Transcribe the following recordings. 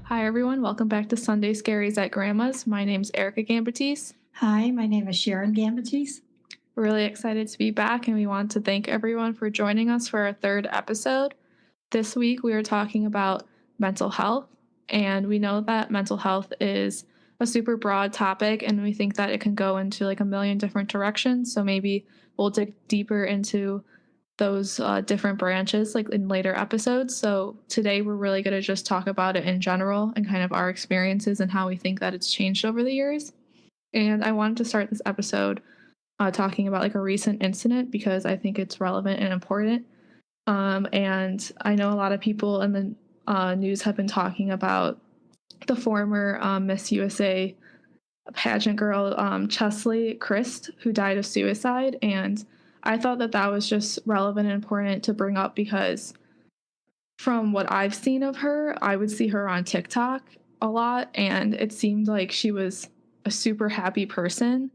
Hi, everyone. Welcome back to Sunday Scaries at Grandma's. My name's Erica Gambatese. Hi, my name is Sharon Gambatis. We're really excited to be back, and we want to thank everyone for joining us for our third episode. This week, we are talking about mental health, and we know that mental health is a super broad topic, and we think that it can go into like a million different directions. So maybe we'll dig deeper into those different branches like in later episodes. So today we're really going to just talk about it in general and kind of our experiences and how we think that it's changed over the years. And I wanted to start this episode talking about like a recent incident because I think it's relevant and important. And I know a lot of people in the news have been talking about the former Miss USA pageant girl, Chesley Christ, who died of suicide. And I thought that that was just relevant and important to bring up because from what I've seen of her, I would see her on TikTok a lot, and it seemed like she was a super happy person.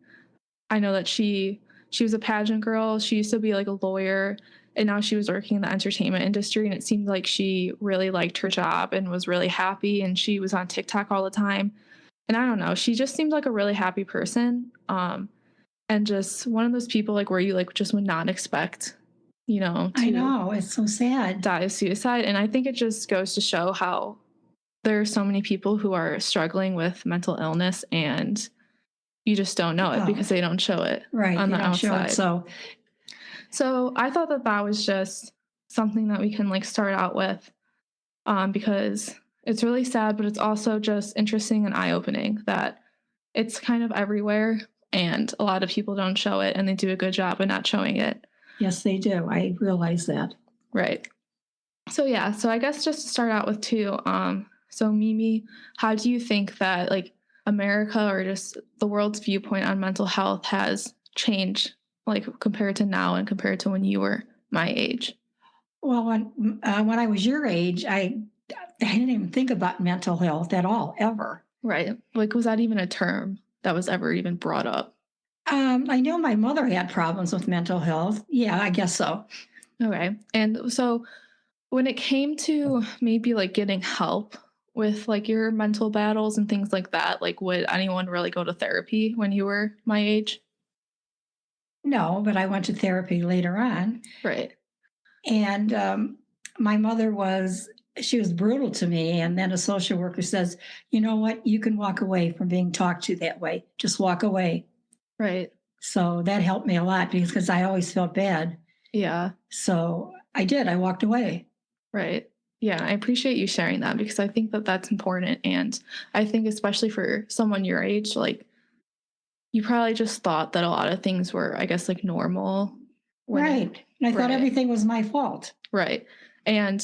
I know that she was a pageant girl. She used to be like a lawyer, and now she was working in the entertainment industry, and it seemed like she really liked her job and was really happy, and she was on TikTok all the time. And I don't know, she just seemed like a really happy person. And just one of those people like where you like just would not expect, I to know, it's so sad. die of suicide. And I think it just goes to show how there are so many people who are struggling with mental illness and you just don't know it because they don't show it Right, on they the don't show outside. it. So I thought that that was just something that we can like start out with because it's really sad, but it's also just interesting and eye-opening that it's kind of everywhere and a lot of people don't show it and they do a good job of not showing it. Yes, they do. I realize that. Right. So yeah, so I guess just to start out with two, so Mimi, how do you think that like America or just the world's viewpoint on mental health has changed like compared to now and compared to when you were my age? Well, when I was your age, I didn't even think about mental health at all, ever. Right. Like was that even a term that was ever even brought up? I know my mother had problems with mental health. Yeah, I guess so. Okay. And so when it came to maybe like getting help with like your mental battles and things like that, like would anyone really go to therapy when you were my age? No, but I went to therapy later on. Right. And my mother she was brutal to me. And then a social worker says, you know what? You can walk away from being talked to that way. Just walk away. Right. So that helped me a lot because I always felt bad. Yeah. So I did. I walked away. Right. Yeah. I appreciate you sharing that because I think that that's important. And I think, especially for someone your age, like you probably just thought that a lot of things were, I guess, like normal. Right. And I thought Right. everything was my fault. Right. And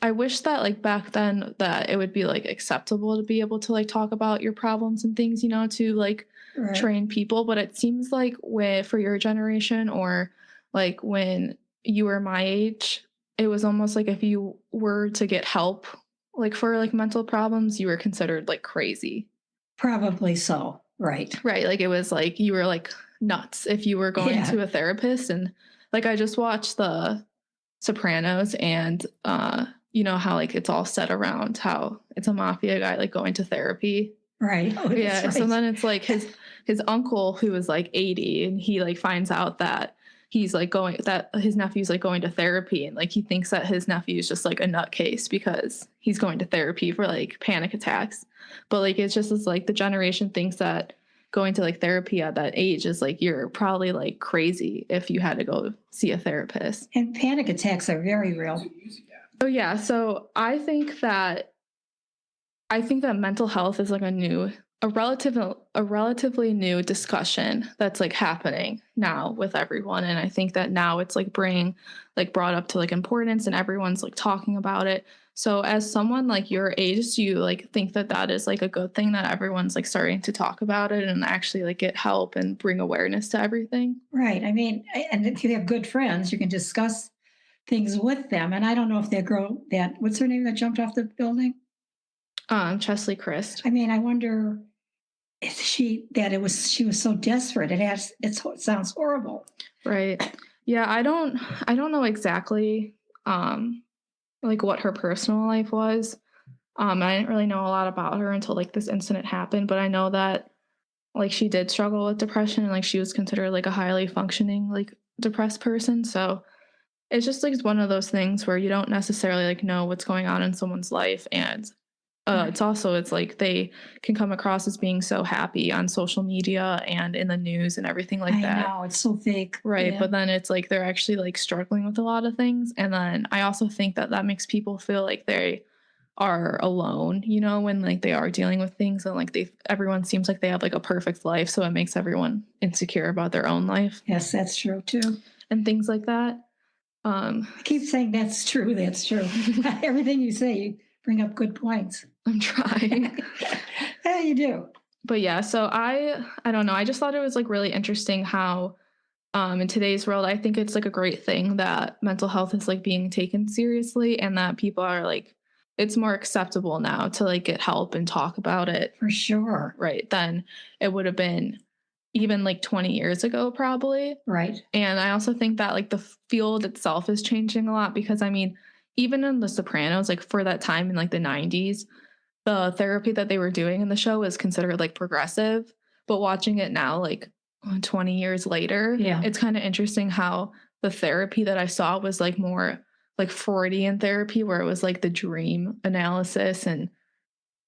I wish that like back then that it would be like acceptable to be able to like talk about your problems and things, to like Right. train people. But it seems like for your generation or like when you were my age, it was almost like if you were to get help like for like mental problems, you were considered like crazy. Probably so. Right. Right. Like it was like you were like nuts if you were going to a therapist. And like I just watched the Sopranos and you know how like it's all set around how it's a mafia guy like going to therapy. Right. Oh, Yeah. right. So then it's like his uncle who is like 80 and he like finds out that he's like that his nephew's like going to therapy and like he thinks that his nephew is just like a nutcase because he's going to therapy for like panic attacks. But like it's just like the generation thinks that going to like therapy at that age is like you're probably like crazy if you had to go see a therapist. And panic attacks are very real. Oh yeah, so I think that mental health is like a relatively new discussion that's like happening now with everyone, and I think that now it's like brought up to like importance and everyone's like talking about it. So as someone like your age, do you like think that that is like a good thing that everyone's like starting to talk about it and actually like get help and bring awareness to everything? Right. I mean, and if you have good friends, you can discuss things with them. And I don't know if what's her name that jumped off the building? Chesley Christ. I mean, I wonder if she was so desperate. It sounds horrible. Right. Yeah, I don't know exactly like what her personal life was. I didn't really know a lot about her until like this incident happened, but I know that like she did struggle with depression and like she was considered like a highly functioning like depressed person. So it's just like one of those things where you don't necessarily like know what's going on in someone's life, and Right. it's like they can come across as being so happy on social media and in the news and everything like I that. know, it's so fake. Right, Yeah. but then it's like they're actually like struggling with a lot of things, and then I also think that that makes people feel like they are alone, you know, when like they are dealing with things, and like they everyone seems like they have like a perfect life, so it makes everyone insecure about their own life Yes, that's true too. and things like that. Um I keep saying that's true. That's true. Everything you say, you bring up good points. I'm trying. Yeah, you do. But yeah, so I don't know, I just thought it was like really interesting how in today's world, I think it's like a great thing that mental health is like being taken seriously, and that people are like it's more acceptable now to like get help and talk about it, For sure. right, than it would have been even like 20 years ago probably. Right. And I also think that like the field itself is changing a lot, because I mean, even in The Sopranos, like for that time in like the 90s, the therapy that they were doing in the show was considered like progressive. But watching it now, like 20 years later, Yeah. it's kind of interesting how the therapy that I saw was like more like Freudian therapy, where it was like the dream analysis, and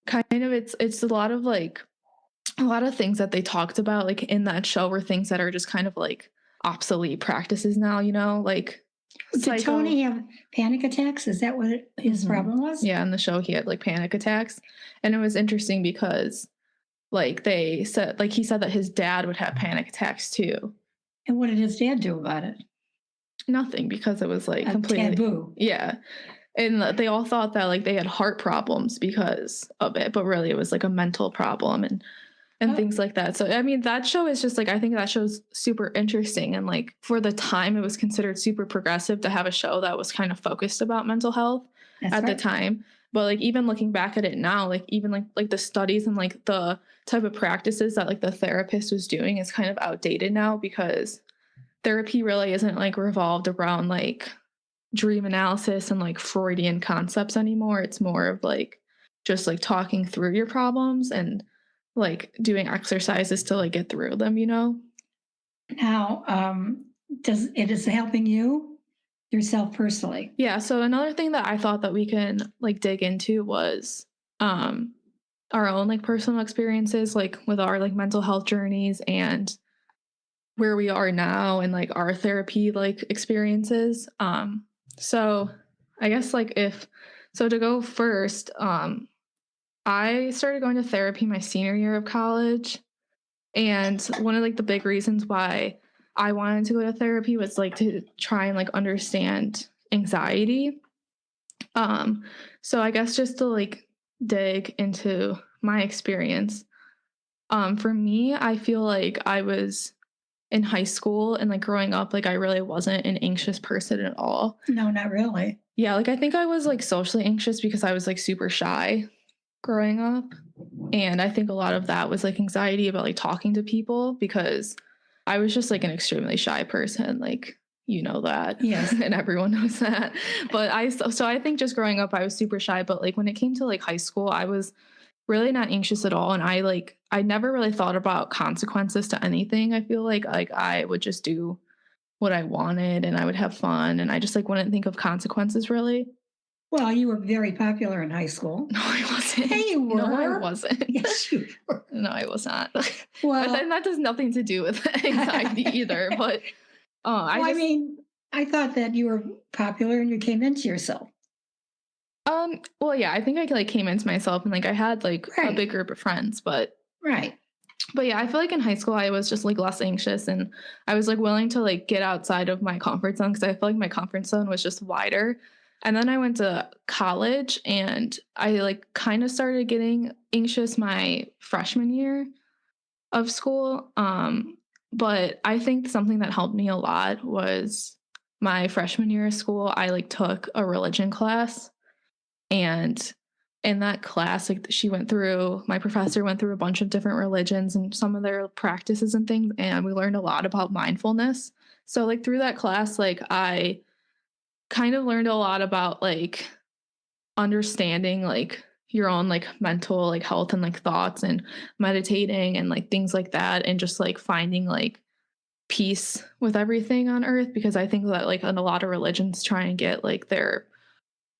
kind of it's a lot of things that they talked about like in that show were things that are just kind of like obsolete practices now, you know, like Did psycho. Tony have panic attacks? Is that what his Mhm. problem was? Yeah, in the show he had like panic attacks, and it was interesting because like they said like he said that his dad would have panic attacks too. And what did his dad do about it? Nothing, because it was like A completely, taboo. yeah. And they all thought that like they had heart problems because of it, but really it was like a mental problem, and Oh, things like that. So I mean, that show is just like I think that show's super interesting, and like for the time it was considered super progressive to have a show that was kind of focused about mental health that's at the right. time. But like even looking back at it now, like even like the studies and like the type of practices that like the therapist was doing is kind of outdated now, because therapy really isn't like revolved around like dream analysis and like Freudian concepts anymore. It's more of like just like talking through your problems and like doing exercises to like get through them, you know? Now, does it is helping you yourself personally? Yeah. So another thing that I thought that we can like dig into was um our own like personal experiences, like with our like mental health journeys and where we are now and like our therapy like experiences. So I guess like if so to go first, I started going to therapy my senior year of college. And one of like the big reasons why I wanted to go to therapy was like to try and like understand anxiety. Um, so I guess just to like dig into my experience. For me, I feel like I was in high school and like growing up, like I really wasn't an anxious person at all. No, not really. Yeah, like I think I was like socially anxious because I was like super shy growing up. And I think a lot of that was like anxiety about like talking to people, because I was just like an extremely shy person. Like, you know that. Yes. And everyone knows that. But so I think just growing up, I was super shy. But like when it came to like high school, I was really not anxious at all. And I never really thought about consequences to anything. I feel like I would just do what I wanted and I would have fun. And I just like wouldn't think of consequences really. Well, you were very popular in high school. No, I wasn't. Hey, you were. No, I wasn't. Yes, you were. No, I was not. But Well, then that has nothing to do with anxiety either. But I mean, I thought that you were popular and you came into yourself. well, yeah, I think I like came into myself and like I had like a Right. big group of friends, but Right. yeah, I feel like in high school I was just like less anxious, and I was like willing to like get outside of my comfort zone, because I feel like my comfort zone was just wider. And then I went to college and I like kind of started getting anxious my freshman year of school. But I think something that helped me a lot was my freshman year of school, I like took a religion class, and in that class, like my professor went through a bunch of different religions and some of their practices and things, and we learned a lot about mindfulness. So like through that class, like I kind of learned a lot about like understanding like your own like mental like health and like thoughts and meditating and like things like that and just like finding like peace with everything on earth because I think that like a lot of religions try and get like their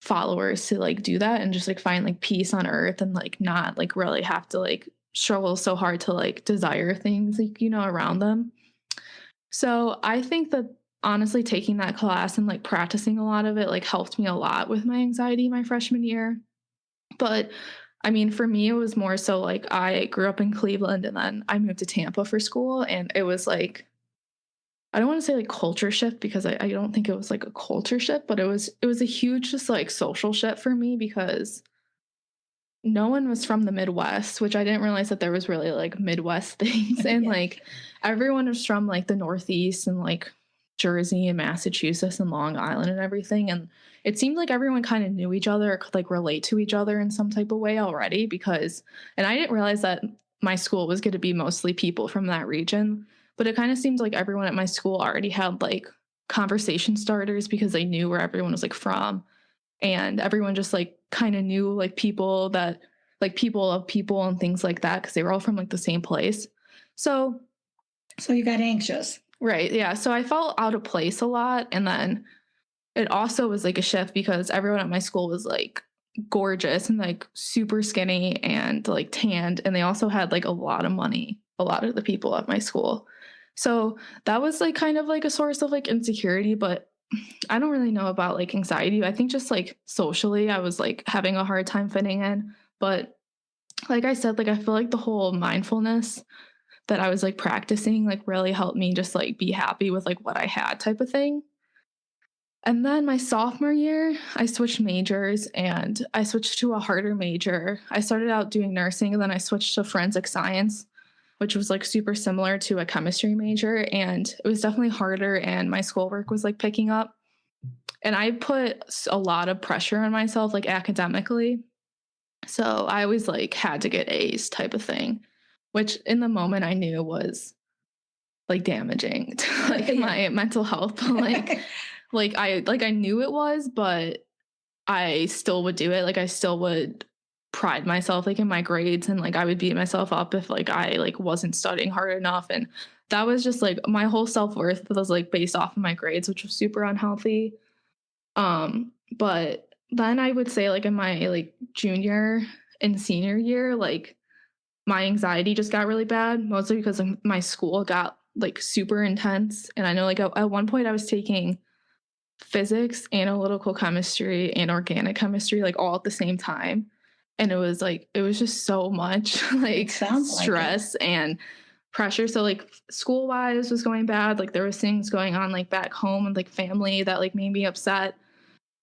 followers to like do that and just like find like peace on earth and like not like really have to like struggle so hard to like desire things like around them. So I think that honestly taking that class and like practicing a lot of it like helped me a lot with my anxiety my freshman year. But I mean, for me, it was more so like I grew up in Cleveland and then I moved to Tampa for school. And it was like, I don't want to say like culture shift because I don't think it was like a culture shift, but it was a huge just like social shift for me because no one was from the Midwest, which I didn't realize that there was really like Midwest things. And Yeah. like everyone was from like the Northeast and like Jersey and Massachusetts and Long Island and everything. And it seemed like everyone kind of knew each other or could like relate to each other in some type of way already because, and I didn't realize that my school was going to be mostly people from that region, but it kind of seemed like everyone at my school already had like conversation starters because they knew where everyone was like from and everyone just like kind of knew like people that like people of people and things like that because they were all from like the same place. So So you got anxious. right, yeah, so I felt out of place a lot and then it also was like a shift because everyone at my school was like gorgeous and like super skinny and like tanned and they also had like a lot of money, a lot of the people at my school. So that was like kind of like a source of like insecurity, but I don't really know about like anxiety. I think just like socially, I was like having a hard time fitting in. But like I said, like I feel like the whole mindfulness that I was like practicing like really helped me just like be happy with like what I had type of thing. And then my sophomore year, I switched majors and I switched to a harder major. I started out doing nursing and then I switched to forensic science, which was like super similar to a chemistry major. And it was definitely harder and my schoolwork was like picking up. And I put a lot of pressure on myself, like academically. So I always like had to get A's type of thing, which in the moment I knew was like damaging to like my mental health. But like I knew it was, but I still would do it. Like I still would pride myself like in my grades and like I would beat myself up if like I like wasn't studying hard enough. And that was just like my whole self-worth was like based off of my grades, which was super unhealthy. But then I would say like in my like junior and senior year, like my anxiety just got really bad, mostly because like, my school got like super intense. And I know like at one point I was taking physics, analytical chemistry, and organic chemistry like all at the same time. And it was just so much like stress and pressure. So like school wise was going bad. Like there was things going on like back home and like family that like made me upset.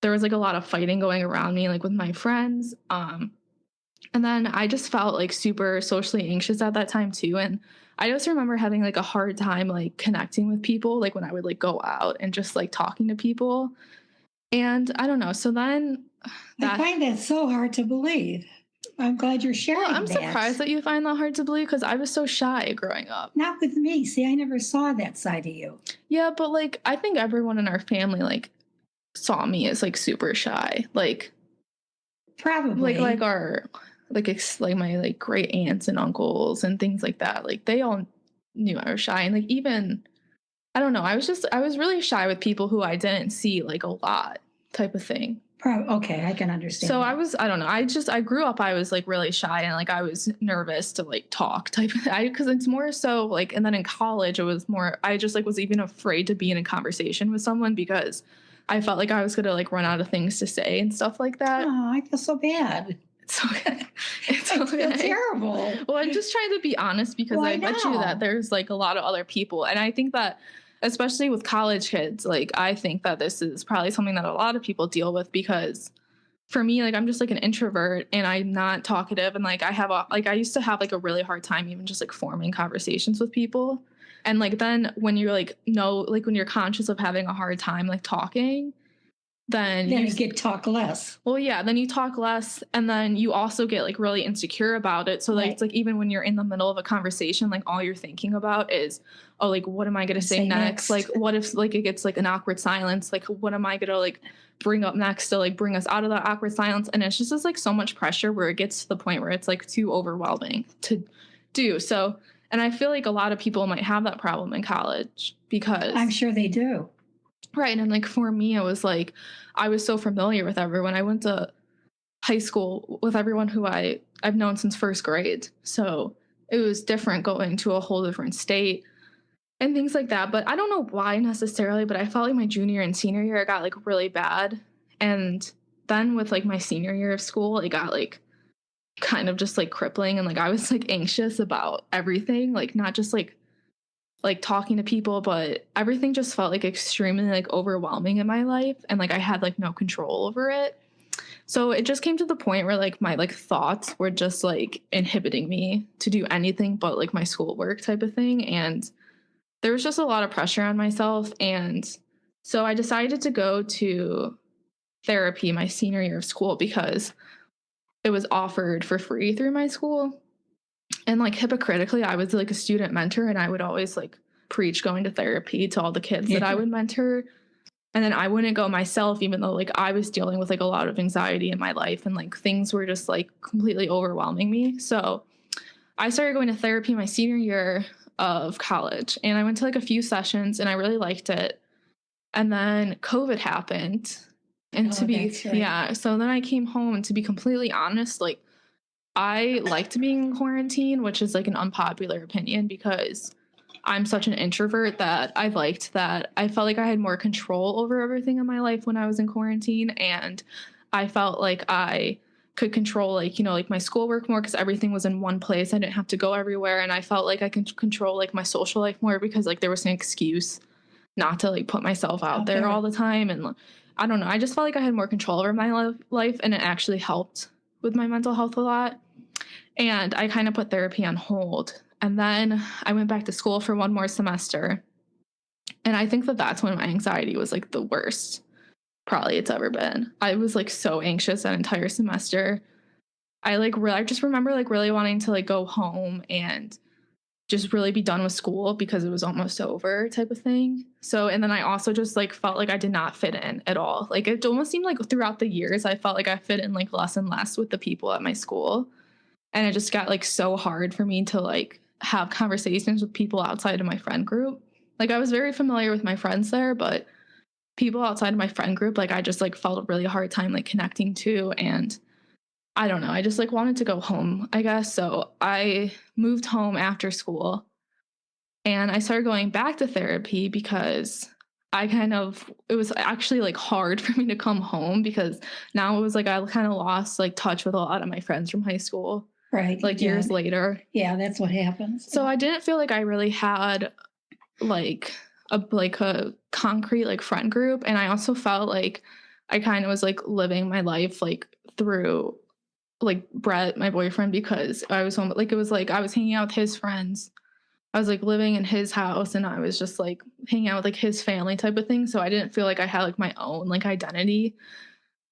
There was like a lot of fighting going around me like with my friends. And then I just felt like super socially anxious at that time too. And I just remember having like a hard time like connecting with people, like when I would like go out and just like talking to people. And I don't know. So then I find that so hard to believe. I'm glad you're sharing I'm that. surprised that you find that hard to believe because I was so shy growing up. Not with me. See, I never saw that side of you. Yeah, but like I think everyone in our family like saw me as like super shy. Like Probably. like our like my like great aunts and uncles and things like that. Like they all knew I was shy and like even I don't know, I was really shy with people who I didn't see like a lot type of thing. Okay, I can understand. So that. I don't know, I grew up I was like really shy and like I was nervous to like talk type of because it's more so like and then in college it was more I just like was even afraid to be in a conversation with someone because I felt like I was gonna like run out of things to say and stuff like that. Oh, I feel so bad. It's okay. It's I okay. feel terrible. Well, I'm just trying to be honest because I bet you that there's like a lot of other people. And I think that, especially with college kids, like I think that this is probably something that a lot of people deal with because for me, like I'm just like an introvert and I'm not talkative. And like I used to have like a really hard time even just like forming conversations with people. And like then when you're like, no, like when you're conscious of having a hard time like talking, then Then you you get talk less. well, yeah, then you talk less and then you also get like really insecure about it. So like Right. it's like even when you're in the middle of a conversation, like all you're thinking about is, oh, like what am I gonna say Say next? Like next. what if like it gets like an awkward silence? Like what am I gonna like bring up next to like bring us out of that awkward silence? And it's just like so much pressure where it gets to the point where it's like too overwhelming to do. So and I feel like a lot of people might have that problem in college because I'm sure they do. right. And like for me, it was like I was so familiar with everyone. I went to high school with everyone who I've known since first grade. So it was different going to a whole different state and things like that. But I don't know why necessarily, but I felt like my junior and senior year got like really bad. And then with like my senior year of school, it got like kind of just like crippling and like I was like anxious about everything, like not just like talking to people, but everything just felt like extremely like overwhelming in my life and like I had like no control over it. So it just came to the point where like my like thoughts were just like inhibiting me to do anything but like my schoolwork type of thing, and there was just a lot of pressure on myself. And so I decided to go to therapy my senior year of school because it was offered for free through my school. And like hypocritically, I was like a student mentor and I would always like preach going to therapy to all the kids that I would mentor. And then I wouldn't go myself, even though like I was dealing with like a lot of anxiety in my life and like things were just like completely overwhelming me. So I started going to therapy my senior year of college and I went to like a few sessions and I really liked it. And then COVID happened. And Oh, that's right. yeah, so then I came home, and to be completely honest, like I liked being in quarantine, which is like an unpopular opinion because I'm such an introvert that I liked that. I felt like I had more control over everything in my life when I was in quarantine. And I felt like I could control like, you know, like my schoolwork more because everything was in one place. I didn't have to go everywhere. And I felt like I could control like my social life more because like there was an excuse not to like put myself out there all the time. And I don't know. I just felt like I had more control over my life and it actually helped with my mental health a lot. And I kind of put therapy on hold. And then I went back to school for one more semester. And I think that that's when my anxiety was like the worst probably it's ever been. I was like so anxious that entire semester. I just remember like really wanting to like go home and just really be done with school because it was almost over type of thing. So, and then I also just like felt like I did not fit in at all. Like it almost seemed like throughout the years, I felt like I fit in like less and less with the people at my school. And it just got like so hard for me to like have conversations with people outside of my friend group. Like I was very familiar with my friends there, but people outside of my friend group, like I just like felt a really hard time like connecting to. And I don't know. I just like wanted to go home, I guess. So I moved home after school and I started going back to therapy because it was actually like hard for me to come home because now it was like I kind of lost like touch with a lot of my friends from high school. Right. Like years later. Yeah, that's what happens. So I didn't feel like I really had like a concrete like friend group. And I also felt like I kind of was like living my life like through like Brett, my boyfriend, because I was home. Like it was like I was hanging out with his friends. I was like living in his house and I was just like hanging out with like his family type of thing. So I didn't feel like I had like my own like identity.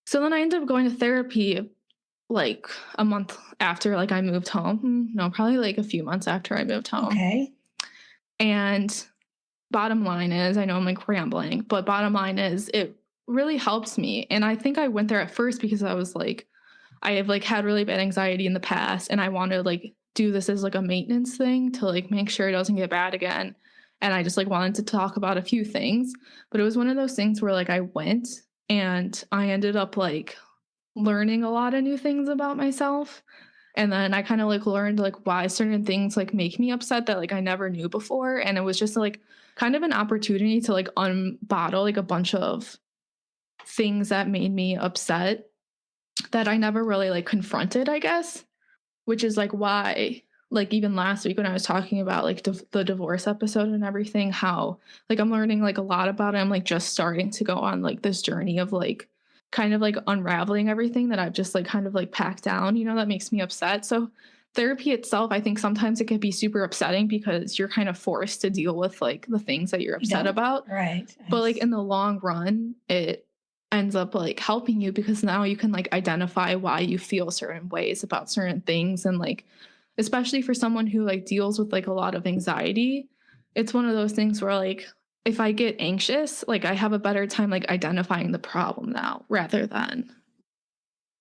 So then I ended up going to therapy like a month after like I moved home. No, probably like a few months after I moved home. Okay. And bottom line is, I know I'm like rambling, but bottom line is it really helps me. And I think I went there at first because I was like, I have like had really bad anxiety in the past and I want to like do this as like a maintenance thing to like make sure it doesn't get bad again. And I just like wanted to talk about a few things, but it was one of those things where like I went and I ended up like learning a lot of new things about myself. And then I kind of like learned like why certain things like make me upset that like I never knew before. And it was just like kind of an opportunity to like unbottle like a bunch of things that made me upset that I never really like confronted, I guess, which is like why like even last week when I was talking about like the divorce episode and everything, how like I'm learning like a lot about it. I'm like just starting to go on like this journey of like kind of like unraveling everything that I've just like kind of like packed down, you know, that makes me upset. So therapy itself, I think sometimes it can be super upsetting because you're kind of forced to deal with like the things that you're upset about. Right. But like in the long run, ends up like helping you because now you can like identify why you feel certain ways about certain things. And like, especially for someone who like deals with like a lot of anxiety, it's one of those things where like if I get anxious, like I have a better time like identifying the problem now rather than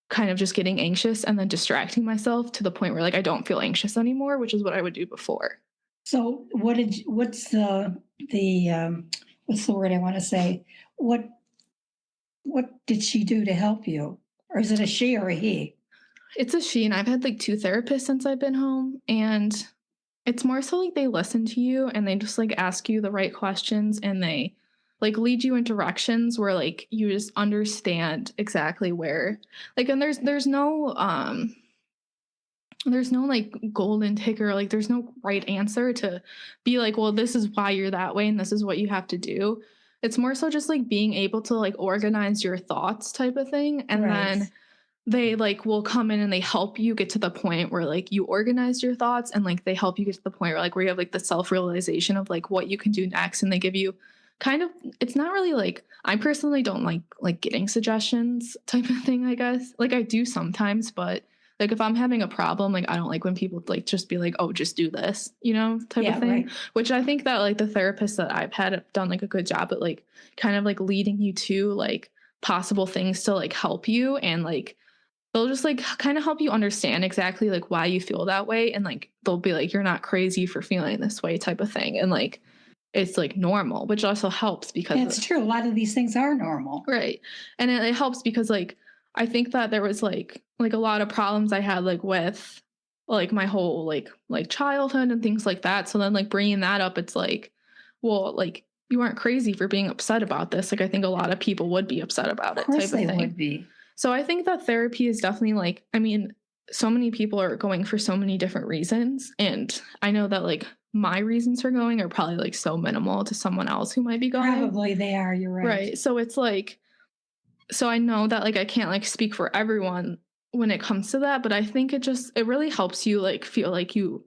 kind of just getting anxious and then distracting myself to the point where like I don't feel anxious anymore, which is what I would do before. So what's the word I want to say? What what did she do to help you? Or is it a she or a he? It's a she, and I've had like two therapists since I've been home, and it's more so like they listen to you and they just like ask you the right questions and they like lead you in directions where like you just understand exactly where like and there's no like golden ticker, like there's no right answer to be like, well, this is why you're that way and this is what you have to do. It's more so just like being able to like organize your thoughts type of thing. And Right. then they like will come in and they help you get to the point where like you organize your thoughts and like they help you get to the point where like where you have like the self-realization of like what you can do next. And they give you kind of, it's not really like, I personally don't like getting suggestions type of thing, I guess. Like I do sometimes, but like if I'm having a problem, like I don't like when people like just be like, oh, just do this, type Yeah, of thing. right. Which I think that like the therapists that I've had have done like a good job at like kind of like leading you to like possible things to like help you, and like they'll just like kind of help you understand exactly like why you feel that way, and like they'll be like, you're not crazy for feeling this way type of thing, and like it's like normal, which also helps because That's true. A lot of these things are normal. right. And it helps because like I think that there was like a lot of problems I had like with like my whole like childhood and things like that. So then like bringing that up, it's like, well, like you aren't crazy for being upset about this. Like I think a lot of people would be upset about Of it type course of they thing. would be. So I think that therapy is definitely like, I mean, so many people are going for so many different reasons. And I know that like my reasons for going are probably like so minimal to someone else who might be going. Probably they are. You're right. Right. So it's like, so I know that like I can't like speak for everyone when it comes to that, but I think it really helps you like feel like you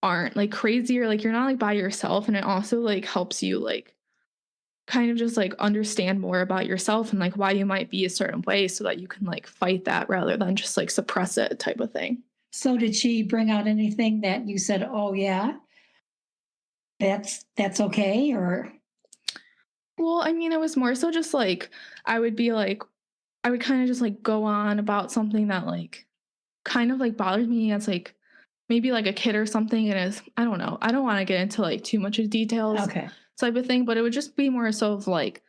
aren't like crazy or like you're not like by yourself. And it also like helps you like kind of just like understand more about yourself and like why you might be a certain way so that you can like fight that rather than just like suppress it type of thing. So did she bring out anything that you said, "Oh yeah, that's okay," or Well, I mean, it was more so just like I would be like I would kind of just like go on about something that like kind of like bothered me as like maybe like a kid or something, and is I don't know. I don't want to get into like too much of details okay? type of thing, but it would just be more so of like,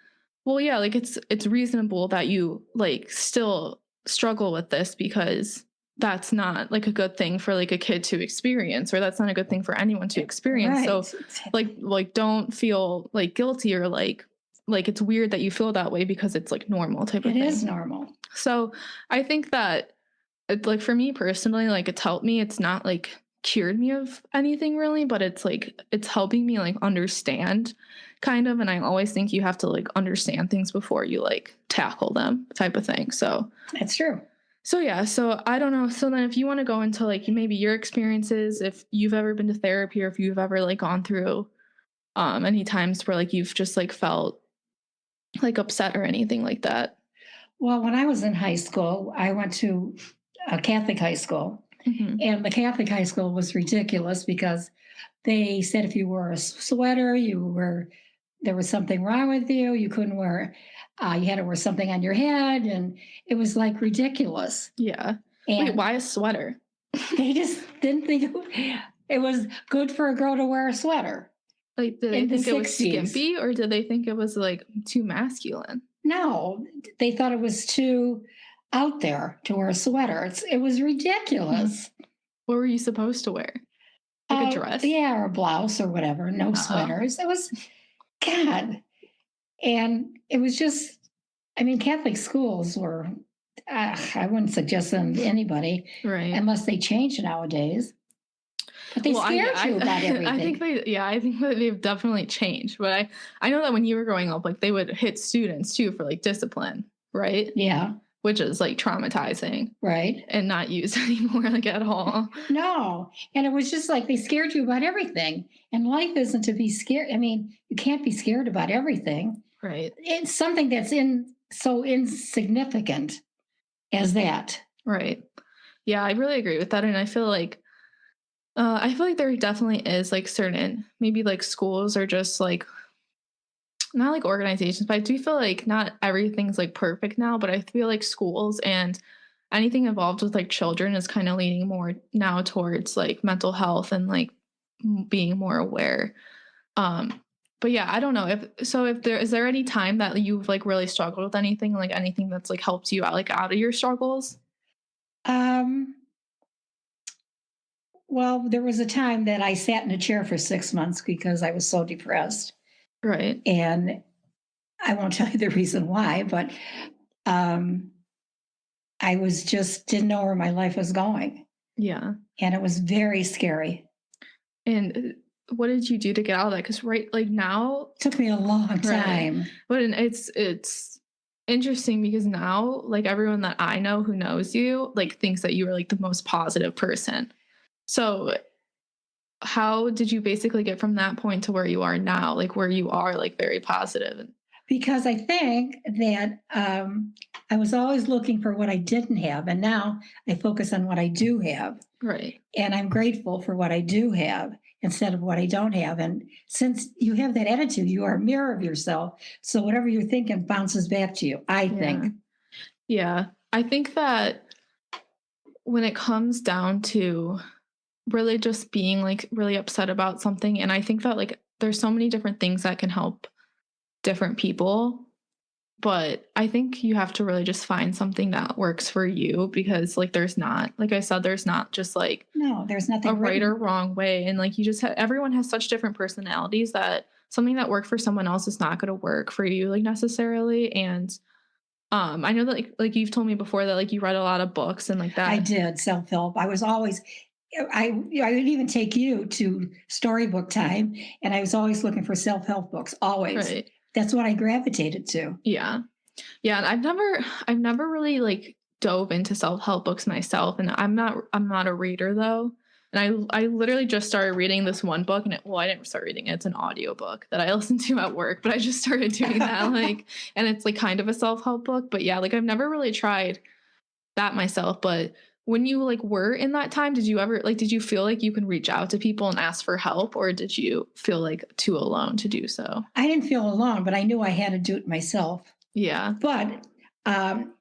well, yeah, like it's reasonable that you like still struggle with this because that's not like a good thing for like a kid to experience, or that's not a good thing for anyone to experience. So Right. like don't feel like guilty or like it's weird that you feel that way because it's like normal type of It thing. is normal. So I think that like for me personally, like it's helped me. It's not like cured me of anything really, but it's like it's helping me like understand kind of. And I always think you have to like understand things before you like tackle them type of thing. So That's true. yeah, so I don't know. So then if you want to go into like maybe your experiences, if you've ever been to therapy or if you've ever like gone through any times where like you've just like felt like upset or anything like that. Well, when I was in high school, I went to a Catholic high school, Mm-hmm. and the Catholic high school was ridiculous because they said if you wore a sweater, there was something wrong with you. You couldn't wear, you had to wear something on your head, and it was like ridiculous. Yeah. And Wait, why a sweater? they just didn't think it was good for a girl to wear a sweater. Like, did they In the think it was 60s. skimpy or did they think it was like too masculine? No, they thought it was too out there to wear a sweater. It was ridiculous. What were you supposed to wear? Like a dress? Yeah, or a blouse or whatever. No sweaters. It was, God. And it was just, I mean, Catholic schools were, I wouldn't suggest them to anybody Right. unless they change nowadays. But they scared you about everything. I think that they've definitely changed. But I know that when you were growing up, like they would hit students too for like discipline, right? Yeah. Which is like traumatizing. Right. And not used anymore like at all. No. And it was just like they scared you about everything. And life isn't to be scared. I mean, you can't be scared about everything. Right. It's something that's in so insignificant as that. Right. Yeah, I really agree with that. And I feel like there definitely is like certain, maybe like schools or just like, not like organizations, but I do feel like not everything's like perfect now, but I feel like schools and anything involved with like children is kind of leaning more now towards like mental health and like being more aware. Um, but yeah, I don't know if there is there any time that you've like really struggled with anything, like anything that's like helped you out, like out of your struggles? Um, well, there was a time that I sat in a chair for 6 months because I was so depressed. Right. And I won't tell you the reason why, but um, I was just didn't know where my life was going. Yeah. And it was very scary. And what did you do to get out of that? Because right, like now, It took me a long right. time. But it's interesting because now, like everyone that I know who knows you, like thinks that you are like the most positive person. So how did you basically get from that point to where you are now, like where you are like very positive? And Because I think that I was always looking for what I didn't have. And now I focus on what I do have. right. And I'm grateful for what I do have instead of what I don't have. And since you have that attitude, you are a mirror of yourself. So whatever you're thinking bounces back to you, I Yeah. think. Yeah. I think that when it comes down to really just being like really upset about something, and I think that like there's so many different things that can help different people, but I think you have to really just find something that works for you because like there's not, like I said, there's not just like No, there's a nothing right or written. wrong way, and like you just everyone has such different personalities that something that worked for someone else is not going to work for you like necessarily. And I know that like you've told me before that like you read a lot of books and like I that. did self help. I was always, I would even take you to storybook time, and I was always looking for self help books. Always. Right. That's what I gravitated to. Yeah. Yeah, and I've never really like dove into self-help books myself, and I'm not a reader though. And I literally just started reading this one book, and I didn't start reading it. It's an audiobook that I listen to at work, but I just started doing that like, and it's like kind of a self-help book, but yeah, like I've never really tried that myself. But when you like were in that time, did you ever like did you feel like you can reach out to people and ask for help, or did you feel like too alone to do so? I didn't feel alone, but I knew I had to do it myself. Yeah. But um,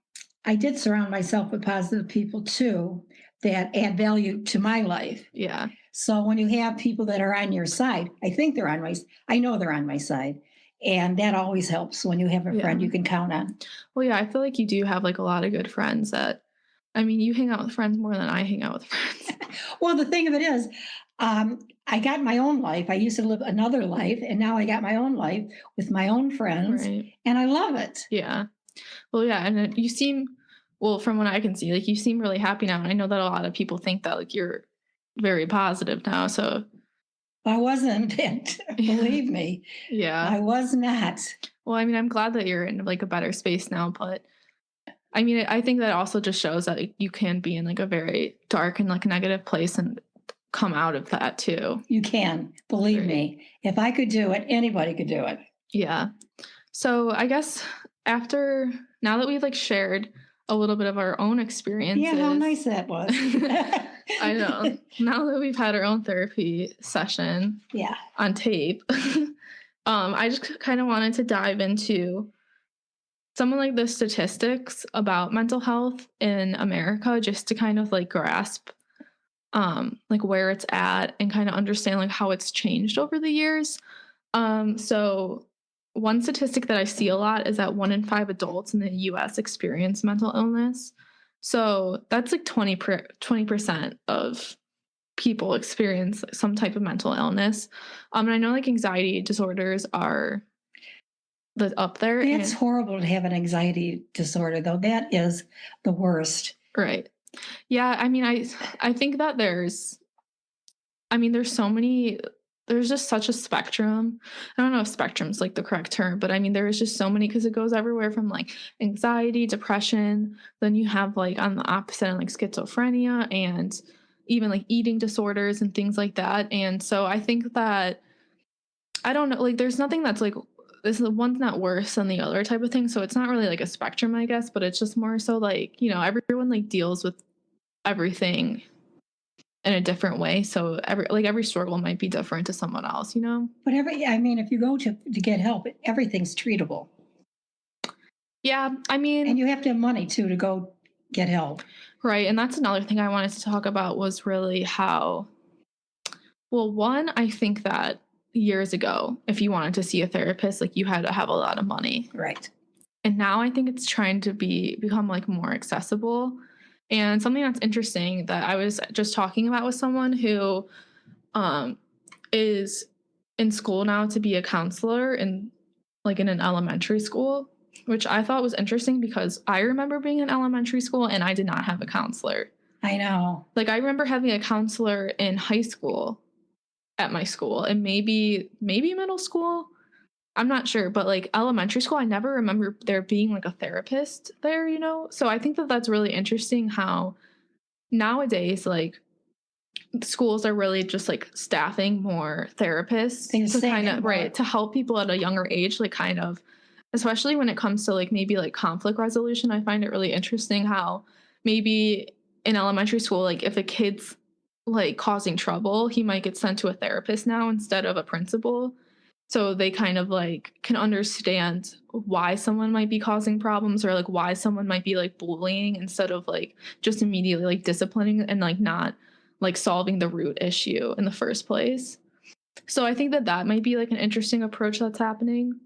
I did surround myself with positive people too that add value to my life. Yeah. So when you have people that are on your side, I think they're on my, I know they're on my side. And that always helps when you have a friend Yeah. you can count on. Well, yeah, I feel like you do have like a lot of good friends that, I mean, you hang out with friends more than I hang out with friends. Well, the thing of it is, I got my own life. I used to live another life, and now I got my own life with my own friends, Right. and I love it. Yeah. Well, yeah. And you seem, well, from what I can see, like you seem really happy now. And I know that a lot of people think that like you're very positive now. So, I wasn't, believe me, yeah. I was not. Well, I mean, I'm glad that you're in like a better space now. But I mean, I think that also just shows that like, you can be in like a very dark and like negative place and come out of that too. You can, believe Right. me. If I could do it, anybody could do it. Yeah. So I guess after now that we've like shared a little bit of our own experiences. Yeah, how nice that was. I know. Now that we've had our own therapy session Yeah. on tape, I just kind of wanted to dive into some of like the statistics about mental health in America just to kind of like grasp like where it's at and kind of understand like how it's changed over the years. So one statistic that I see a lot is that 1 in 5 adults in the US experience mental illness. So that's like 20% of people experience some type of mental illness. And I know like anxiety disorders are up there. It's horrible to have an anxiety disorder, though. That is the worst. Right. Yeah. I mean, I think that there's so many, there's just such a spectrum. I don't know if spectrum's like the correct term, but I mean, there is just so many because it goes everywhere from like anxiety, depression. Then you have like on the opposite end, like schizophrenia and even like eating disorders and things like that. And so I think that, I don't know, like there's nothing that's like this is one's not worse than the other type of thing. So it's not really like a spectrum, I guess, but it's just more so like, everyone like deals with everything in a different way. So every struggle might be different to someone else. But I mean, if you go to get help, everything's treatable. Yeah, I And mean, you have to have money too to go get help. right. And that's another thing I wanted to talk about was really how, well, one, I think that years ago, if you wanted to see a therapist, like you had to have a lot of money. Right. And now I think it's trying to become like more accessible. And something that's interesting that I was just talking about with someone who is in school now to be a counselor in an elementary school, which I thought was interesting because I remember being in elementary school and I did not have a counselor. I know. Like I remember having a counselor in high school at my school and maybe middle school. I'm not sure, but like elementary school, I never remember there being like a therapist there. So I think that that's really interesting how nowadays, like schools are really just like staffing more therapists to kind of, right, to help people at a younger age, like kind of, especially when it comes to like maybe like conflict resolution. I find it really interesting how maybe in elementary school, like if a kid's like causing trouble, he might get sent to a therapist now instead of a principal. So they kind of like can understand why someone might be causing problems or like why someone might be like bullying instead of like just immediately like disciplining and like not like solving the root issue in the first place. So I think that that might be like an interesting approach that's happening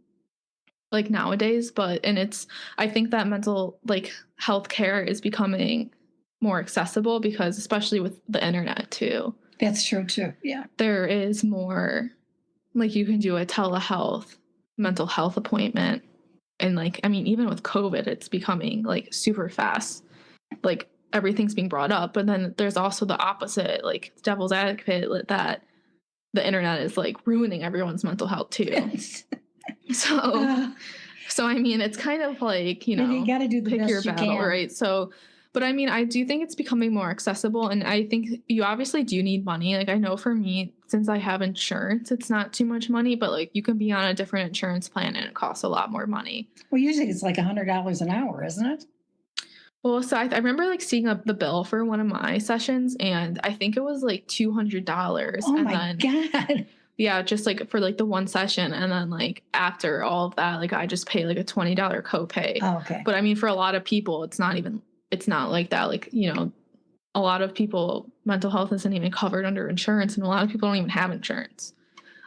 like nowadays, I think that mental like health care is becoming more accessible because especially with the internet too. That's true too. Yeah. There is more, like you can do a telehealth mental health appointment. And like, I mean, even with COVID, it's becoming like super fast. Like everything's being brought up. But then there's also the opposite, like devil's advocate that the internet is like ruining everyone's mental health too. So I mean, it's kind of like, you got to do the pick best your battle, right? So, but I mean, I do think it's becoming more accessible, and I think you obviously do need money. Like I know for me, since I have insurance, it's not too much money, but like you can be on a different insurance plan and it costs a lot more money. Well, usually it's like $100 an hour, isn't it? Well, so I remember like seeing the bill for one of my sessions, and I think it was like $200. Oh my God. Yeah, just like for like the one session. And then like after all of that, like I just pay like a $20 copay. Oh, okay. But I mean, for a lot of people, it's not like that. Like, a lot of people, mental health isn't even covered under insurance. And a lot of people don't even have insurance.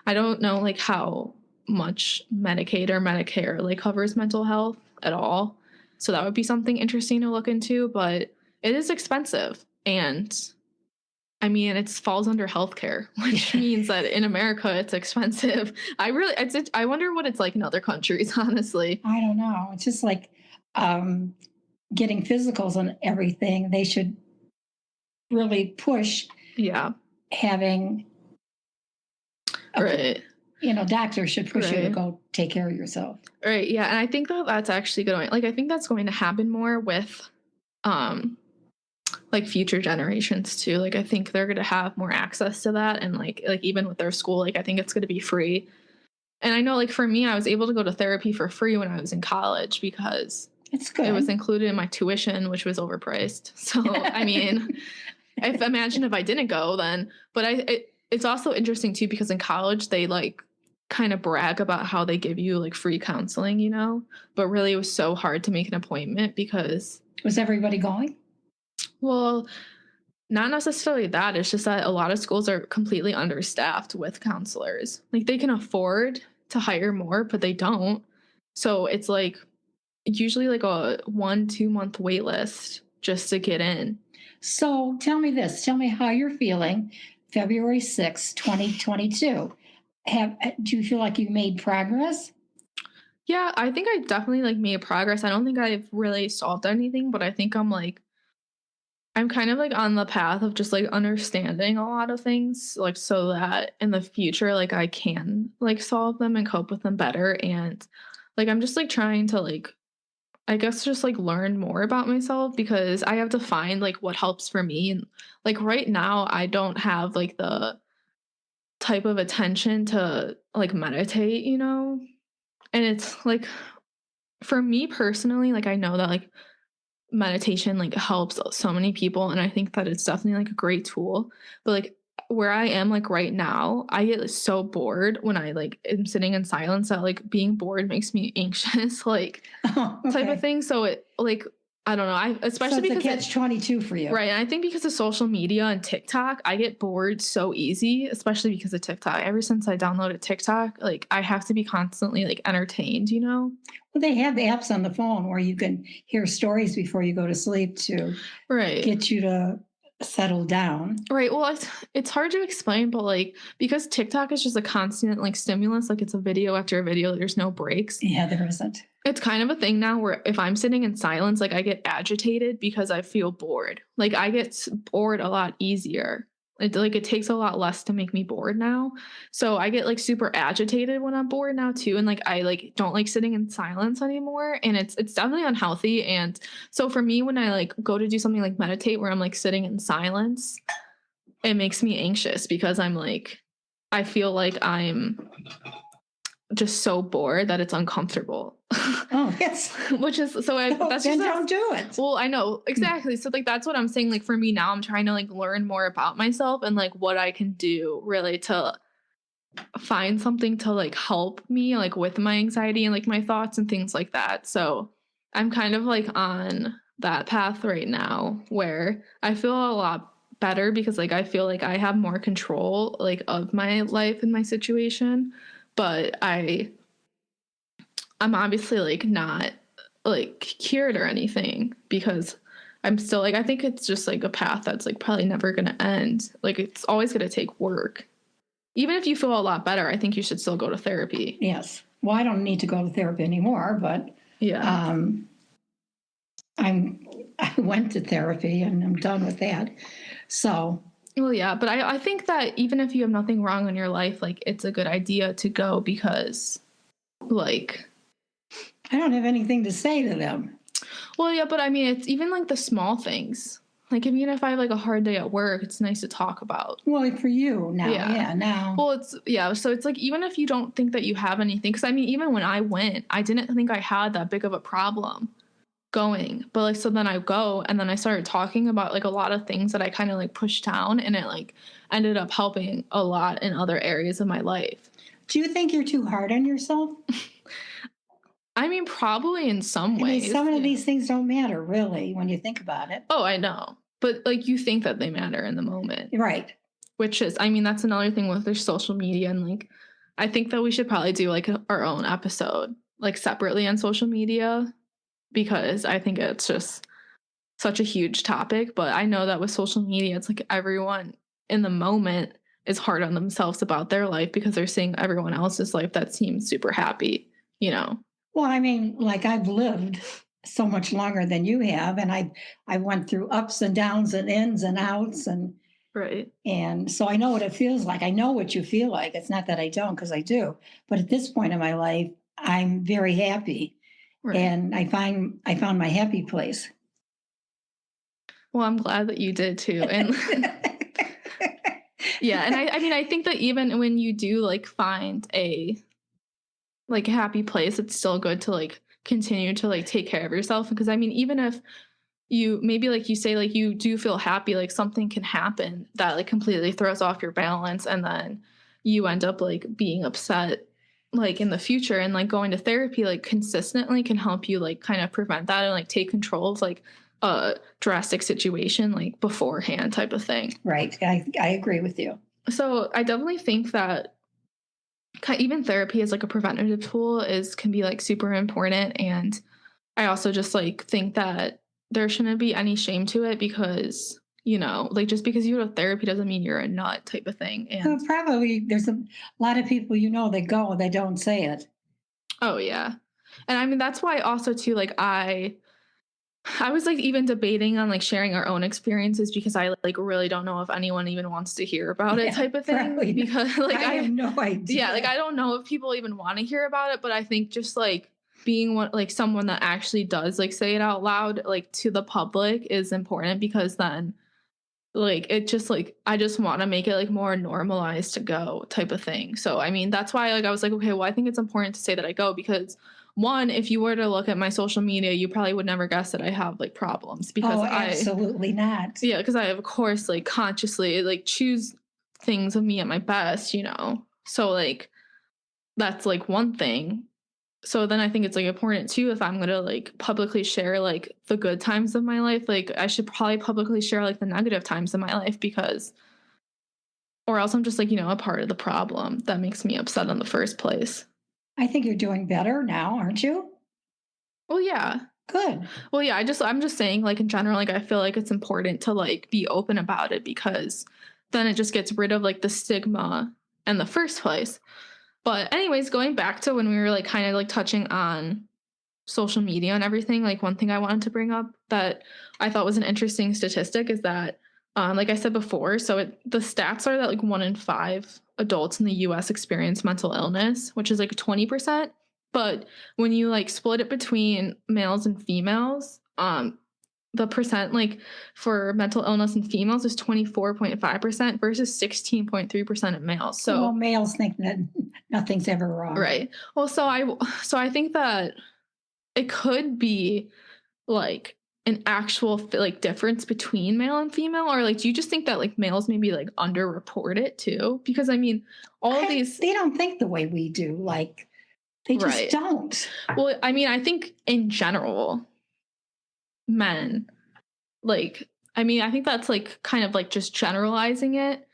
I don't know like how much Medicaid or Medicare like covers mental health at all. So that would be something interesting to look into, but it is expensive. And I mean, it falls under healthcare, which means that in America, it's expensive. I wonder what it's like in other countries, honestly. I don't know. It's just like getting physicals and everything. They should really push having right. Doctors should push you to go take care of yourself. Right. Yeah. And I think that that's actually going, like, I think that's going to happen more with, like future generations too. Like, I think they're going to have more access to that. And like even with their school, like, I think it's going to be free. And I know, like, for me, I was able to go to therapy for free when I was in college because it's good. It was included in my tuition, which was overpriced. So, I mean, imagine if I didn't go then, but it's also interesting too, because in college, they like kind of brag about how they give you like free counseling, but really it was so hard to make an appointment because. Was everybody going? Well, not necessarily that. It's just that a lot of schools are completely understaffed with counselors. Like they can afford to hire more, but they don't. So it's like usually like a 1-2 month wait list just to get in. So tell me this. Tell me how you're feeling February 6, 2022. Do you feel like you made progress? Yeah, I think I definitely like made progress. I don't think I've really solved anything, but I think I'm kind of like on the path of just like understanding a lot of things, like so that in the future, like I can like solve them and cope with them better. And like, I'm just like trying to like, I guess just like learn more about myself because I have to find like what helps for me. And like right now, I don't have like the type of attention to like meditate, And it's like, for me personally, like, I know that like meditation like helps so many people, and I think that it's definitely like a great tool. But like where I am like right now, I get so bored when I like am sitting in silence that like being bored makes me anxious, like Oh, type of okay. thing. So it like I don't know. I So especially it's a because catch 22 for you. right, and I think because of social media and TikTok, I get bored so easy, especially because of TikTok. Ever since I downloaded TikTok, like I have to be constantly like entertained, you know? Well, they have apps on the phone where you can hear stories before you go to sleep to Right. get you to settle down. Right. Well, it's hard to explain, but like because TikTok is just a constant like stimulus, like it's a video after a video, there's no breaks. Yeah, there isn't. It's kind of a thing now where if I'm sitting in silence, like I get agitated because I feel bored. Like I get bored a lot easier. It takes a lot less to make me bored now. So I get like super agitated when I'm bored now too, and like I like don't like sitting in silence anymore, and it's definitely unhealthy. And so for me, when I like go to do something like meditate where I'm like sitting in silence, it makes me anxious because I'm like I feel like I'm just so bored that it's uncomfortable. Oh, yes. Which is so No, that's then just don't do it. well, I know exactly. So like that's what I'm saying. Like for me now, I'm trying to like learn more about myself and like what I can do really to find something to like help me like with my anxiety and like my thoughts and things like that. So I'm kind of like on that path right now where I feel a lot better because like I feel like I have more control like of my life and my situation, but I'm obviously like not like cured or anything because I'm still like I think it's just like a path that's like probably never going to end. Like it's always going to take work. Even if you feel a lot better, I think you should still go to therapy. Yes. Well, I don't need to go to therapy anymore, but Yeah. I went to therapy and I'm done with that. So Well, yeah, but I think that even if you have nothing wrong in your life, like it's a good idea to go because like I don't have anything to say to them. well, yeah, but I mean it's even like the small things. Like even if I have like a hard day at work, it's nice to talk about. Well, for you now, Yeah. yeah, now. Well, it's yeah, so it's like even if you don't think that you have anything, because I mean, even when I went, I didn't think I had that big of a problem going. But like so then I go and then I started talking about like a lot of things that I kind of like pushed down and it like ended up helping a lot in other areas of my life. Do you think you're too hard on yourself? I mean, probably in some I mean, ways. some of yeah. these things don't matter really when you think about it. Oh, I know. But like you think that they matter in the moment. Right. Which is I mean, that's another thing with their social media and like I think that we should probably do like our own episode like separately on social media because I think it's just such a huge topic. But I know that with social media, it's like everyone in the moment is hard on themselves about their life because they're seeing everyone else's life that seems super happy, you know? Well, I mean, like I've lived so much longer than you have, and I went through ups and downs and ins and outs, Right. and so I know what it feels like. I know what you feel like. It's not that I don't, because I do. But at this point in my life, I'm very happy, Right. and I found my happy place. Well, I'm glad that you did too. And yeah, and I mean, I think that even when you do like find a like happy place, it's still good to like continue to like take care of yourself because I mean, even if you maybe like you say like you do feel happy, like something can happen that like completely throws off your balance and then you end up like being upset like in the future and like going to therapy like consistently can help you like kind of prevent that and like take control of like a drastic situation like beforehand type of thing. Right. I agree with you. So I definitely think that even therapy as like a preventative tool is can be like super important. And I also just like think that there shouldn't be any shame to it because you know like just because you go to therapy doesn't mean you're a nut type of thing. Well, And probably there's a lot of people that go, they don't say it. oh yeah, and I mean that's why also too like I was like even debating on like sharing our own experiences because I like really don't know if anyone even wants to hear about it type of thing because like I have no idea. yeah, like I don't know if people even want to hear about it, but I think just like being one like someone that actually does like say it out loud like to the public is important because then like, it just, like, I just wanna make it, like, more normalized to go type of thing. So, I mean, that's why, like, I was like, "Okay, well, I think it's important to say that I go," because, 1, if you were to look at my social media, you probably would never guess that I have, like, problems because Oh, I absolutely not. yeah, because I, of course, like, consciously, like, choose things of me at my best, you know? So, like, that's, like, one thing. So then I think it's, like, important too if I'm gonna, like, publicly share, like, the good times of my life, like, I should probably publicly share, like, the negative times of my life because or else I'm just, like, a part of the problem that makes me upset in the first place. I think you're doing better now, aren't you? Well, yeah. Good. Well, yeah, I'm just saying, like, in general, like, I feel like it's important to, like, be open about it because then it just gets rid of, like, the stigma in the first place. But anyways, going back to when we were, like, kinda, like, touching on social media and everything, like, one thing I wanted to bring up that I thought was an interesting statistic is that, like I said before, so the stats are that, like, 1 in 5 adults in the US experience mental illness, which is, like, 20%. But when you, like, split it between males and females, the percent, like, for mental illness in females is 24.5% versus 16.3% of males. Well, So males think that nothing's ever wrong. right. Well, so I think that it could be like an actual like difference between male and female, or like do you just think that like males maybe like underreport it too? Because I mean, all of these They don't think the way we do. Like, they just right. don't. Well, I mean, I think in general, men like I mean, I think that's like kind of like just generalizing it.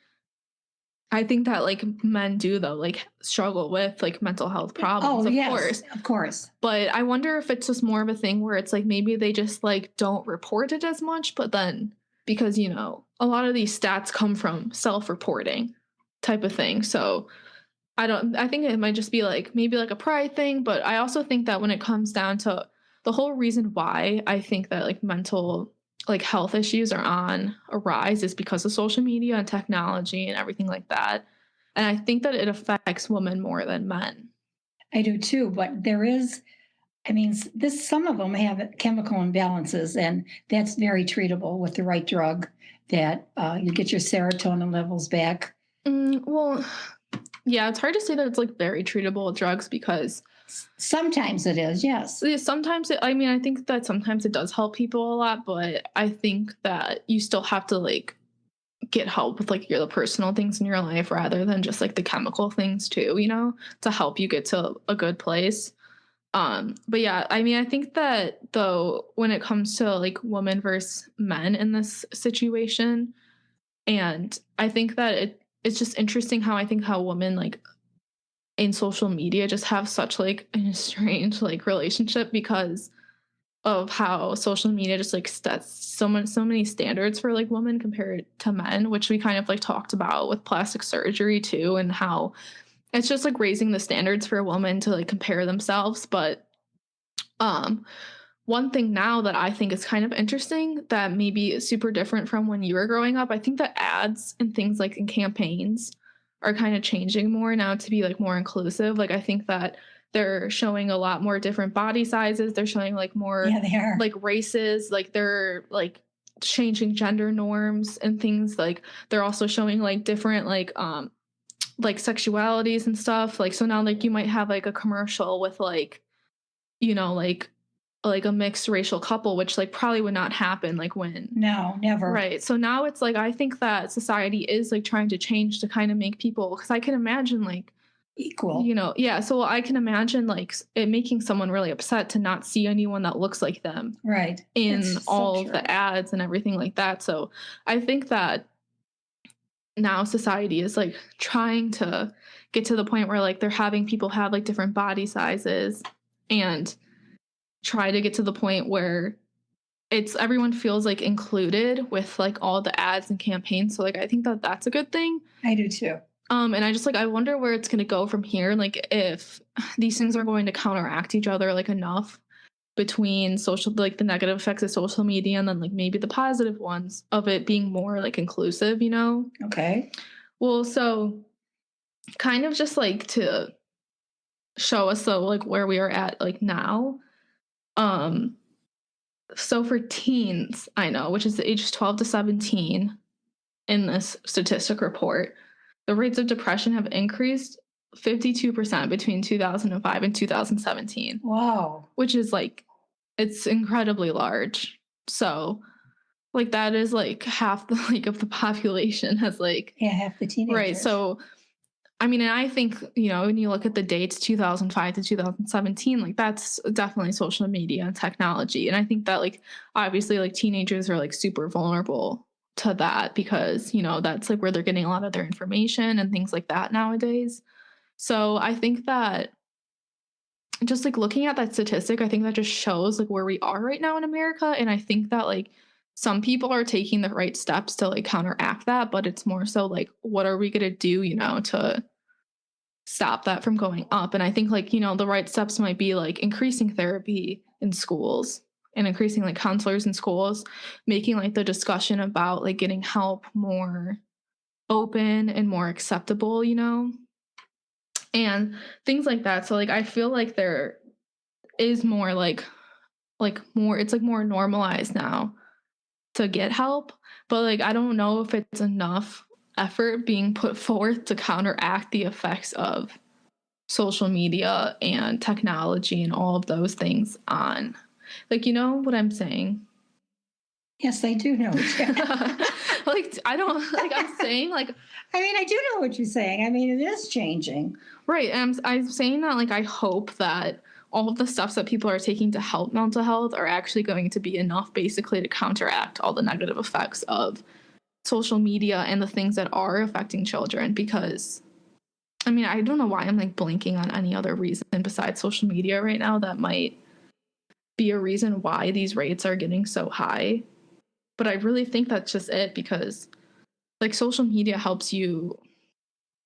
I think that like men do though, like struggle with like mental health Oh, problems, of yes, course. of course. But I wonder if it's just more of a thing where it's like maybe they just like don't report it as much, but then because a lot of these stats come from self-reporting type of thing. So I think it might just be like maybe like a pride thing, but I also think that when it comes down to the whole reason why I think that like mental like health issues are on a rise is because of social media and technology and everything like that. And I think that it affects women more than men. I do too. But there is, I mean, this some of them have chemical imbalances, and that's very treatable with the right drug. That you get your serotonin levels back. Well, yeah, it's hard to say that it's like very treatable with drugs because Sometimes it is, yes. sometimes I mean, I think that sometimes it does help people a lot, but I think that you still have to like get help with like the personal things in your life rather than just like the chemical things too, to help you get to a good place. But yeah, I mean, I think that though when it comes to like women versus men in this situation, and I think that it's just interesting how I think how women like in social media just have such like a strange like relationship because of how social media just like sets so many standards for like women compared to men, which we kind of like talked about with plastic surgery too, and how it's just like raising the standards for a woman to like compare themselves. But um one thing now that I think is kind of interesting that maybe is super different from when you were growing up, I think that ads and things like in campaigns are kind of changing more now to be like more inclusive. Like I think that they're showing a lot more different body sizes. They're showing like more Yeah, they are. like races, like they're like changing gender norms and things like they're also showing like different like sexualities and stuff. Like so now like you might have like a commercial with like like a mixed racial couple, which like probably would not happen like when No, never. right. So now it's like I think that society is like trying to change to kind of make people because I can imagine like Equal. yeah, so I can imagine like it making someone really upset to not see anyone that looks like them Right. in It's so all of true. the ads and everything like that. So I think that now society is like trying to get to the point where like they're having people have like different body sizes and try to get to the point where it's everyone feels like included with like all the ads and campaigns. So like I think that that's a good thing. I do too. And I just like I wonder where it's going to go from here. Like if these things are going to counteract each other like enough between social like the negative effects of social media and then like maybe the positive ones of it being more like inclusive. Okay. Well, so kind of just like to show us so like where we are at like now. Um so for teens, I know, which is the ages 12 to 17, in this statistic report, the rates of depression have increased 52% between 2005 and 2017. Wow. Which is like, it's incredibly large. So like that is like half the like of the population has like, yeah, half the teenagers. Right. So I mean, and I think, when you look at the dates 2005 to 2017, like that's definitely social media and technology. And I think that like obviously like teenagers are like super vulnerable to that because, that's like where they're getting a lot of their information and things like that nowadays. So I think that just like looking at that statistic, I think that just shows like where we are right now in America. And I think that like some people are taking the right steps to like counteract that, but it's more so like, what are we going to do, to stop that from going up? And I think like, the right steps might be like increasing therapy in schools and increasing like counselors in schools, making like the discussion about like getting help more open and more acceptable, and things like that. So like I feel like there is more like more, it's like more normalized now to get help, but like I don't know if it's enough effort being put forth to counteract the effects of social media and technology and all of those things on, like, what I'm saying? Yes, I do know. Like I don't like I'm saying like I mean, I do know what you're saying. I mean, it is changing. Right. And I'm saying that like I hope that all of the steps that people are taking to help mental health are actually going to be enough basically to counteract all the negative effects of social media and the things that are affecting children. Because I mean, I don't know why I'm like blinking on any other reason besides social media right now that might be a reason why these rates are getting so high. But I really think that's just it, because like social media helps you,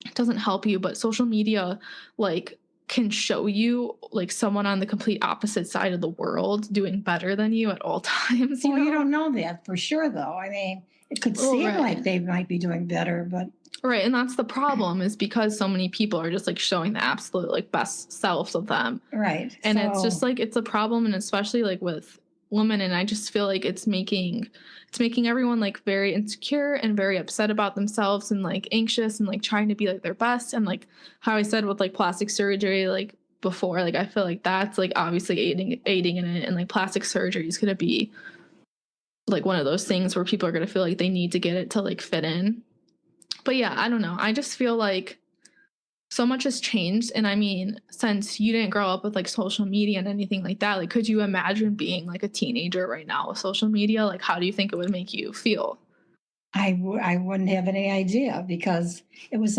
it doesn't help you, but social media like can show you like someone on the complete opposite side of the world doing better than you at all times. Well, you don't know that for sure, though. I mean, it could seem like they might be doing better, but right. And that's the problem, is because so many people are just like showing the absolute like best selves of them. Right. And it's just like, it's a problem. And especially like with women. And I just feel like it's making everyone like very insecure and very upset about themselves and like anxious and like trying to be like their best. And like how I said with like plastic surgery, like before, like I feel like that's like obviously aiding in it. And like plastic surgery is going to be like one of those things where people are going to feel like they need to get it to like fit in. But yeah, I don't know. I just feel like so much has changed. And I mean, since you didn't grow up with like social media and anything like that, like could you imagine being like a teenager right now with social media? Like how do you think it would make you feel? I wouldn't have any idea, because it was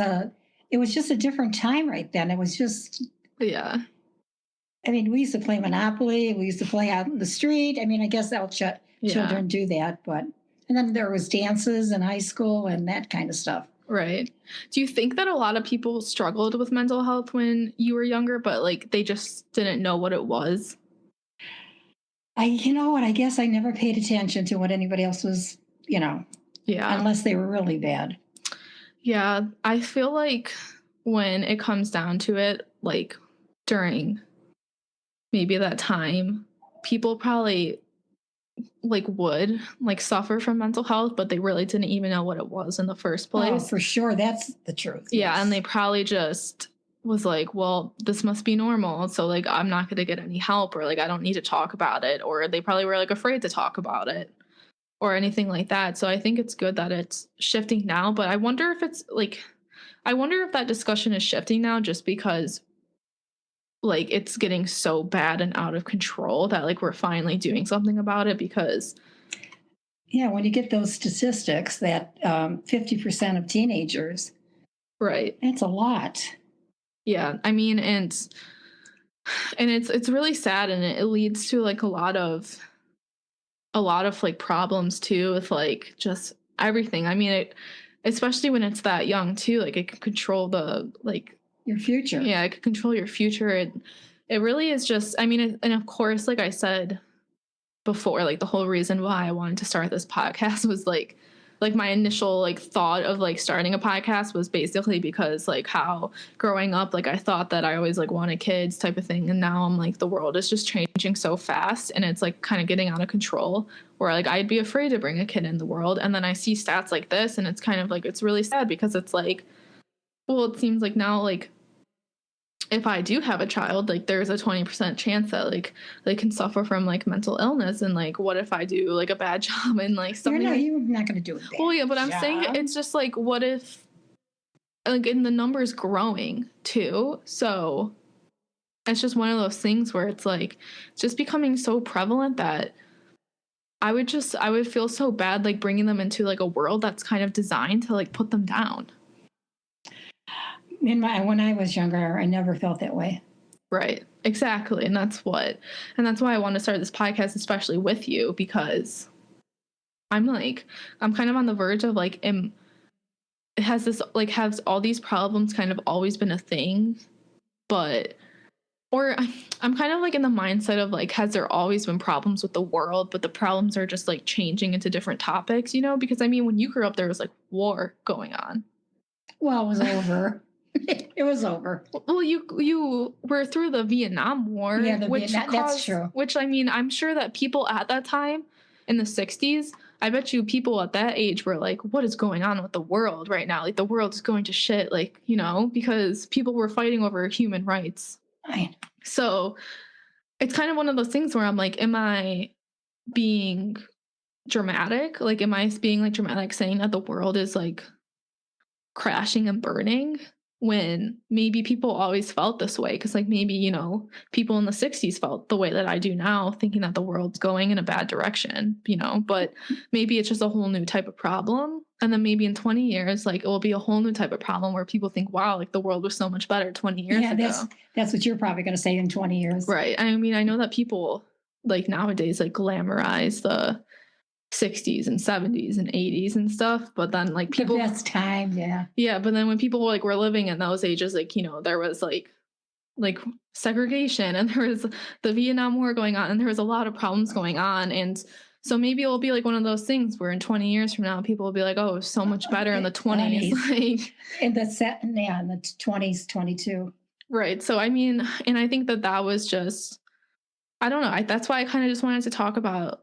just a different time right then. It was just, yeah. I mean, we used to play Monopoly. We used to play out in the street. I mean, I guess children do that, but and then there was dances in high school and that kind of stuff. Right. Do you think that a lot of people struggled with mental health when you were younger, but like they just didn't know what it was? You know what? I guess I never paid attention to what anybody else was, Yeah. unless they were really bad. Yeah. I feel like when it comes down to it, like during maybe that time, people probably like would like suffer from mental health, but they really didn't even know what it was in the first place. Oh, for sure. That's the truth. Yeah. Yes. And they probably just was like, well, this must be normal. So like, I'm not going to get any help, or like, I don't need to talk about it. Or they probably were like afraid to talk about it or anything like that. So I think it's good that it's shifting now, but I wonder if that discussion is shifting now just because like it's getting so bad and out of control that like we're finally doing something about it. Because yeah, when you get those statistics that 50% of teenagers, right, it's a lot. Yeah, I mean, and it's really sad, and it leads to like a lot of like problems too with like just everything. I mean, especially when it's that young too, like it can control the like your future. Yeah, it could control your future. It really is just, I mean, and of course, like I said before, like the whole reason why I wanted to start this podcast was like like my initial like thought of like starting a podcast was basically because like how growing up, like I thought that I always like wanted kids type of thing. And now I'm like, the world is just changing so fast and it's like kind of getting out of control where like I'd be afraid to bring a kid in the world. And then I see stats like this and it's kind of like, it's really sad because it's like, well, it seems like now like if I do have a child, like there's a 20% chance that like they can suffer from like mental illness. And like, what if I do like a bad job and like something? You're not going to do it. Well, yeah, but I'm saying it's just like, what if, like, and the number's growing too. So it's just one of those things where it's like, it's just becoming so prevalent that I would feel so bad, like bringing them into like a world that's kind of designed to like put them down. When I was younger, I never felt that way. Right. Exactly. And that's why I want to start this podcast, especially with you, because I'm kind of on the verge of like, has all these problems kind of always been a thing, or I'm kind of like in the mindset of like, has there always been problems with the world, but the problems are just like changing into different topics, you know? Because I mean, when you grew up, there was like war going on. Well, it was over. It was over. Well, you were through the Vietnam War, that's true. Which I mean, I'm sure that people at that time in the 60s, I bet you people at that age were like, what is going on with the world right now? Like the world is going to shit, like, you know, because people were fighting over human rights. Right. So it's kind of one of those things where I'm like, am I being dramatic? Like, am I being like dramatic saying that the world is like crashing and burning? When maybe people always felt this way, because like maybe, you know, people in the 60s felt the way that I do now, thinking that the world's going in a bad direction, you know, but maybe it's just a whole new type of problem. And then maybe in 20 years, like it will be a whole new type of problem where people think, wow, like the world was so much better 20 years ago. That's what you're probably going to say in 20 years. Right. I mean, I know that people like nowadays like glamorize the 60s and 70s and 80s and stuff, but then like people, the best time, yeah, but then when people like were living in those ages, like, you know, there was like segregation and there was the Vietnam War going on and there was a lot of problems going on. And so maybe it'll be like one of those things where in 20 years from now people will be like, oh, it was so much better in the 20s. Like in the 20s, 22. Right. So I mean, and I think that was just, I don't know, that's why I kind of just wanted to talk about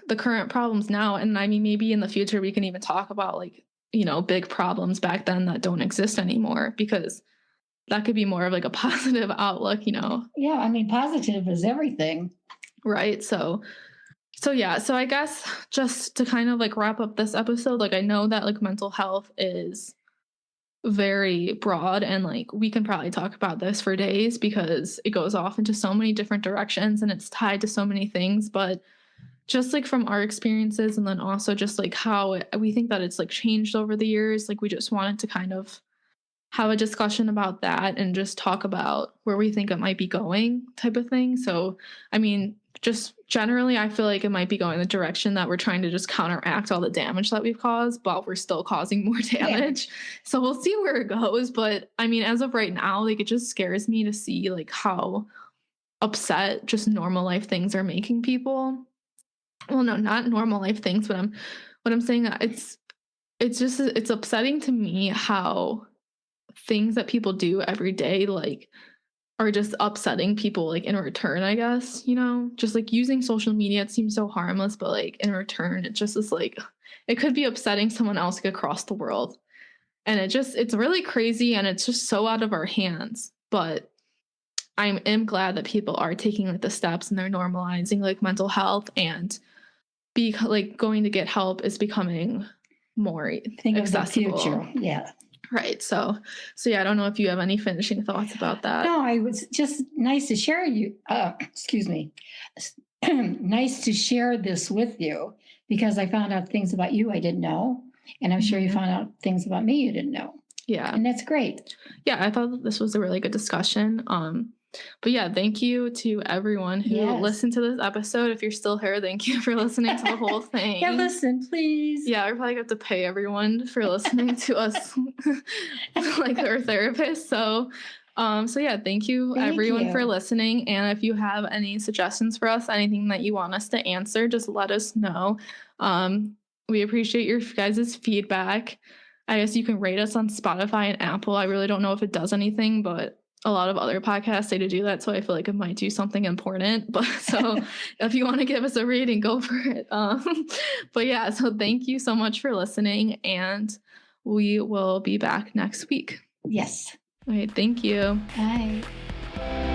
the current problems now. And I mean, maybe in the future we can even talk about like, you know, big problems back then that don't exist anymore, because that could be more of like a positive outlook, you know? Yeah. I mean, positive is everything. Right. So yeah. So I guess just to kind of like wrap up this episode, like I know that like mental health is very broad and like we can probably talk about this for days because it goes off into so many different directions and it's tied to so many things. But just like from our experiences and then also just like how we think that it's like changed over the years, like we just wanted to kind of have a discussion about that and just talk about where we think it might be going type of thing. So, I mean, just generally, I feel like it might be going the direction that we're trying to just counteract all the damage that we've caused, but we're still causing more damage. Yeah. So we'll see where it goes. But I mean, as of right now, like it just scares me to see like how upset just normal life things are making people. Well, no, not normal life things, but what I'm saying, it's upsetting to me how things that people do every day, like, are just upsetting people, like, in return, I guess, you know? Just, like, using social media, it seems so harmless, but, like, in return, it just is, like, it could be upsetting someone else across the world. And it's really crazy, and it's just so out of our hands. But I am glad that people are taking, like, the steps, and they're normalizing, like, mental health, and going to get help is becoming more accessible. Of the future. Yeah. Right. So yeah, I don't know if you have any finishing thoughts about that. No, it was just nice to share excuse me. Nice to share this with you because I found out things about you I didn't know. And I'm sure you found out things about me you didn't know. Yeah. And that's great. Yeah, I thought that this was a really good discussion. But yeah, thank you to everyone who listened to this episode. If you're still here, thank you for listening to the whole thing. Yeah, listen, please. Yeah, we probably have to pay everyone for listening to us, like our therapist. So yeah, thank you everyone for listening. And if you have any suggestions for us, anything that you want us to answer, just let us know. We appreciate your guys' feedback. I guess you can rate us on Spotify and Apple. I really don't know if it does anything, but a lot of other podcasts say to do that, so I feel like it might do something important. But so if you want to give us a rating, go for it. But yeah, so thank you so much for listening, and we will be back next week. Yes. All right, thank you. Bye.